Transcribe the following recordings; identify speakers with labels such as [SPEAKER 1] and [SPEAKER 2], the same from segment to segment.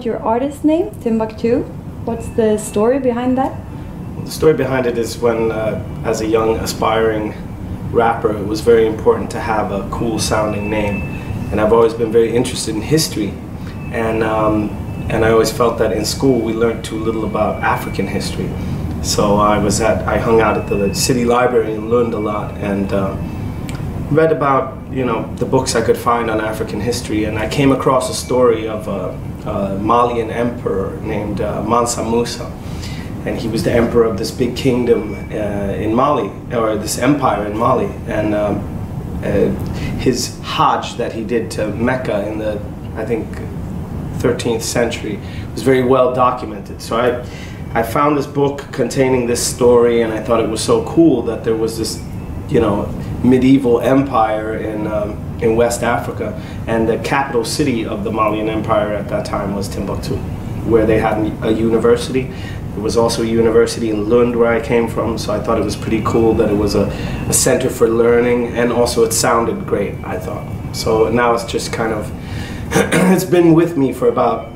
[SPEAKER 1] about your artist name, Timbuktu. What's the story behind that?
[SPEAKER 2] The story behind it is when, as a young aspiring rapper, it was very important to have a cool sounding name. And I've always been very interested in history. And I always felt that in school we learned too little about African history. So I hung out at the city library in Lund a lot and read about, you know, the books I could find on African history. And I came across a story of a Malian emperor named Mansa Musa. And he was the emperor of this big kingdom in Mali, or this empire in Mali. And his Hajj that he did to Mecca in the, I think, 13th century was very well documented. So I found this book containing this story, and I thought it was so cool that there was this, you know, medieval empire in West Africa, and the capital city of the Malian Empire at that time was Timbuktu, where they had a university. There was also a university in Lund where I came from, so I thought it was pretty cool that it was a center for learning, and also it sounded great, I thought. So now it's just kind of, it's been with me for about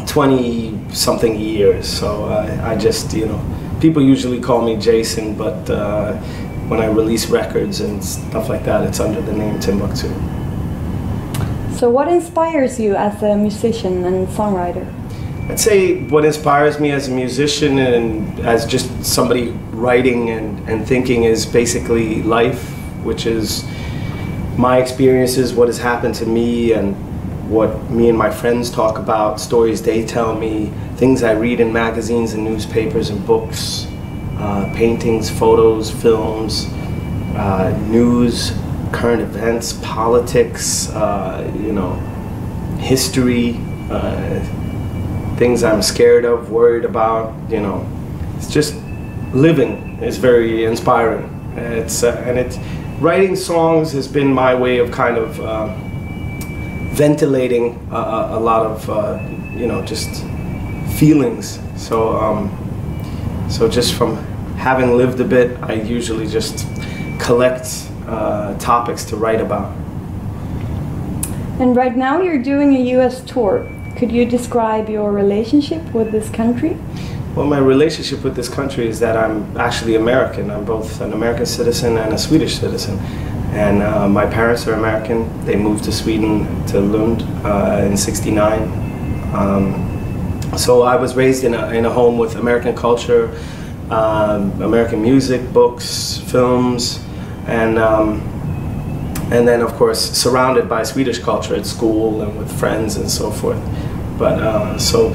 [SPEAKER 2] 20-something years, so I just, you know, people usually call me Jason, but when I release records and stuff like that, it's under the name Timbuktu.
[SPEAKER 1] So what inspires you as a musician and songwriter?
[SPEAKER 2] I'd say what inspires me as a musician and as just somebody writing and thinking is basically life, which is my experiences, what has happened to me, and what me and my friends talk about, stories they tell me, things I read in magazines and newspapers and books, paintings, photos, films, news, current events, politics, you know, history, things I'm scared of, worried about, you know. It's just living is very inspiring. Writing songs has been my way of kind of ventilating a lot of, you know, just feelings. So just from having lived a bit, I usually just collect topics to write about.
[SPEAKER 1] And right now you're doing a US tour. Could you describe your relationship with this country?
[SPEAKER 2] Well, my relationship with this country is that I'm actually American. I'm both an American citizen and a Swedish citizen. And my parents are American. They moved to Sweden, to Lund, in '69. So I was raised in a home with American culture, American music, books, films, and then of course surrounded by Swedish culture at school and with friends and so forth. But so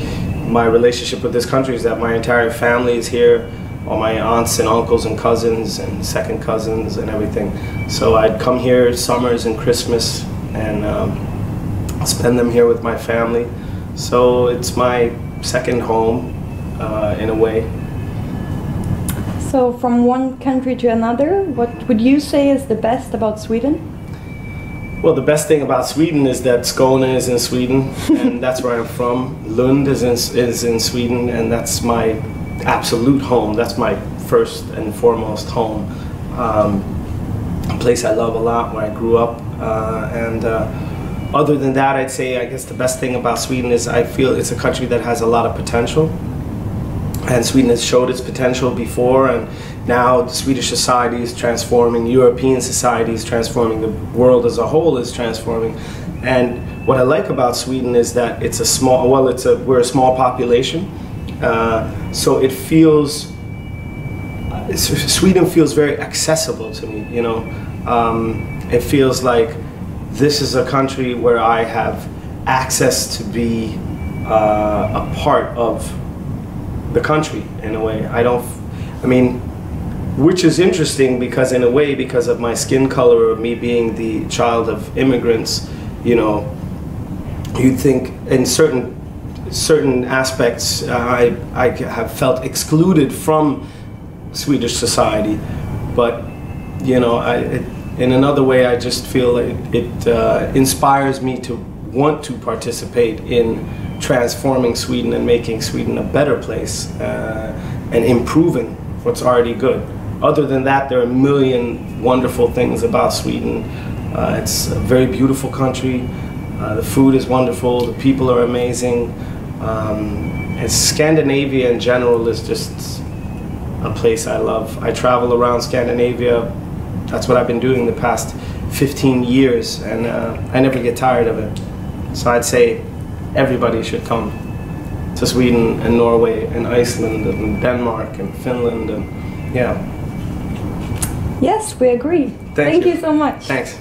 [SPEAKER 2] my relationship with this country is that my entire family is here, all my aunts and uncles and cousins and second cousins and everything. So I'd come here summers and Christmas and spend them here with my family. So it's my second home in a way.
[SPEAKER 1] So from one country to another, what would you say is the best about Sweden?
[SPEAKER 2] Well, the best thing about Sweden is that Skåne is in Sweden, and that's where I'm from. Lund is in Sweden, and that's my absolute home. That's my first and foremost home. A place I love a lot, where I grew up. Other than that, I'd say, I guess the best thing about Sweden is I feel it's a country that has a lot of potential. And Sweden has showed its potential before, and now the Swedish society is transforming, European society is transforming, the world as a whole is transforming. And what I like about Sweden is that it's a small, well, we're a small population, so it feels, Sweden feels very accessible to me, you know. It feels like this is a country where I have access to be a part of the country in a way. I mean, which is interesting because in a way, because of my skin color, of me being the child of immigrants, you know, you'd think in certain aspects I have felt excluded from Swedish society, but you know, in another way I just feel it inspires me to want to participate in transforming Sweden and making Sweden a better place and improving what's already good. Other than that, there are a million wonderful things about Sweden. It's a very beautiful country. The food is wonderful. The people are amazing. Scandinavia in general is just a place I love. I travel around Scandinavia. That's what I've been doing the past 15 years, and I never get tired of it. So I'd say everybody should come to Sweden and Norway and Iceland and Denmark and Finland, and yeah.
[SPEAKER 1] Yes, we agree. Thank you so much.
[SPEAKER 2] Thanks.